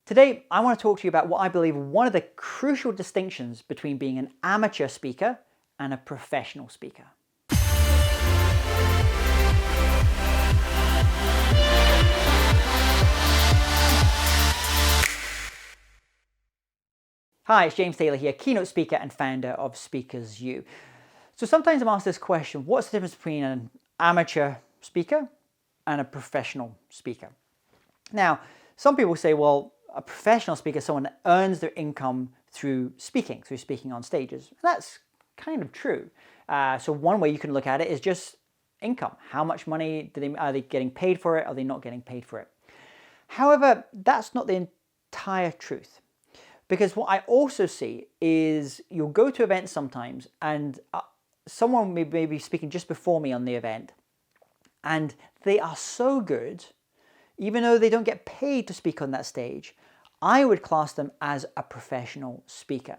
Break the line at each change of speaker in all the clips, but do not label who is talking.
Today, I want to talk to you about what I believe are one of the crucial distinctions between being an amateur speaker and a professional speaker. Hi, it's James Taylor here, keynote speaker and founder of Speakers U. So sometimes I'm asked this question: what's the difference between an amateur speaker and a professional speaker? Now, some people say, well, a professional speaker is someone that earns their income through speaking on stages. And that's kind of true. So one way you can look at it is just income. How much money are they getting paid for it? Are they not getting paid for it? However, that's not the entire truth. Because what I also see is you'll go to events sometimes and someone may be speaking just before me on the event, and they are so good, even though they don't get paid to speak on that stage, I would class them as a professional speaker.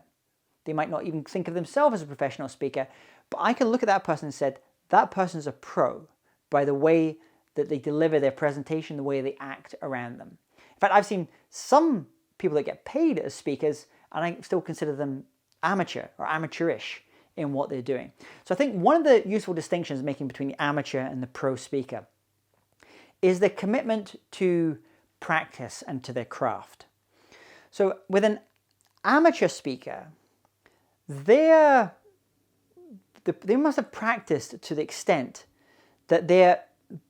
They might not even think of themselves as a professional speaker, but I can look at that person and say, that person's a pro by the way that they deliver their presentation, the way they act around them. In fact, I've seen some people that get paid as speakers, and I still consider them amateur or amateurish in what they're doing. So I think one of the useful distinctions making between the amateur and the pro speaker is the commitment to practice and to their craft. So with an amateur speaker, they must have practiced to the extent that their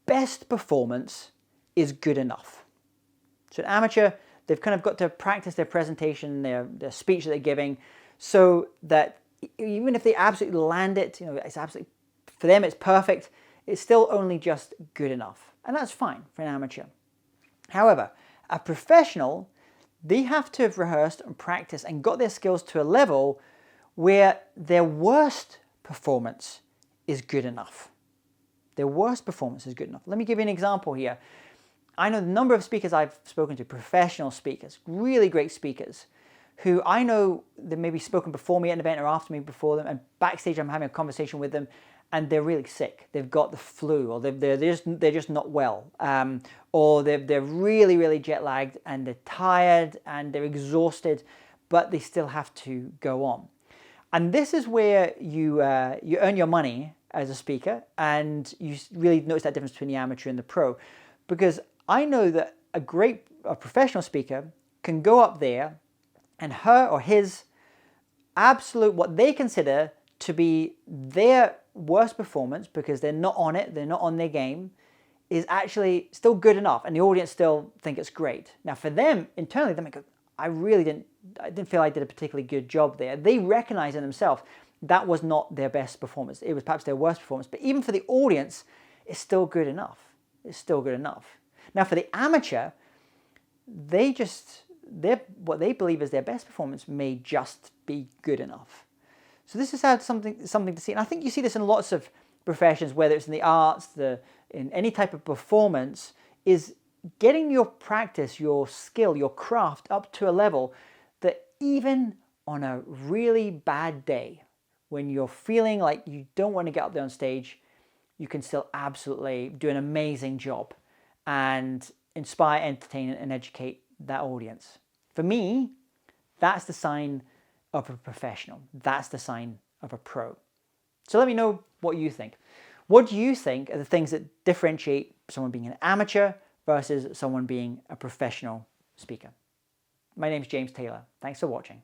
best performance is good enough. So an amateur, they've kind of got to practice their presentation, their speech that they're giving, so that even if they absolutely land it, it's absolutely, for them it's perfect, it's still only just good enough. And that's fine for an amateur. However, a professional, they have to have rehearsed and practiced and got their skills to a level where their worst performance is good enough. Their worst performance is good enough. Let me give you an example here. I know the number of speakers I've spoken to, professional speakers, really great speakers, who I know they maybe spoken before me at an event or after me before them, and backstage I'm having a conversation with them, and they're really sick. They've got the flu, or they're just not well, or they're really, really jet lagged, and they're tired and they're exhausted, but they still have to go on. And this is where you earn your money as a speaker, and you really notice that difference between the amateur and the pro, because I know that a professional speaker can go up there and her or his absolute, what they consider to be their worst performance, because they're not on it, they're not on their game, is actually still good enough, and the audience still think it's great. Now for them, internally, they might go, I didn't feel I did a particularly good job there. They recognize in themselves that was not their best performance. It was perhaps their worst performance, but even for the audience, it's still good enough. It's still good enough. Now for the amateur, what they believe is their best performance may just be good enough. So this is something to see. And I think you see this in lots of professions, whether it's in the arts, in any type of performance, is getting your practice, your skill, your craft up to a level that even on a really bad day, when you're feeling like you don't want to get up there on stage, you can still absolutely do an amazing job and inspire, entertain, and educate that audience. For me, that's the sign of a professional. That's the sign of a pro. So let me know what you think. What do you think are the things that differentiate someone being an amateur versus someone being a professional speaker? My name's James Taylor. Thanks for watching.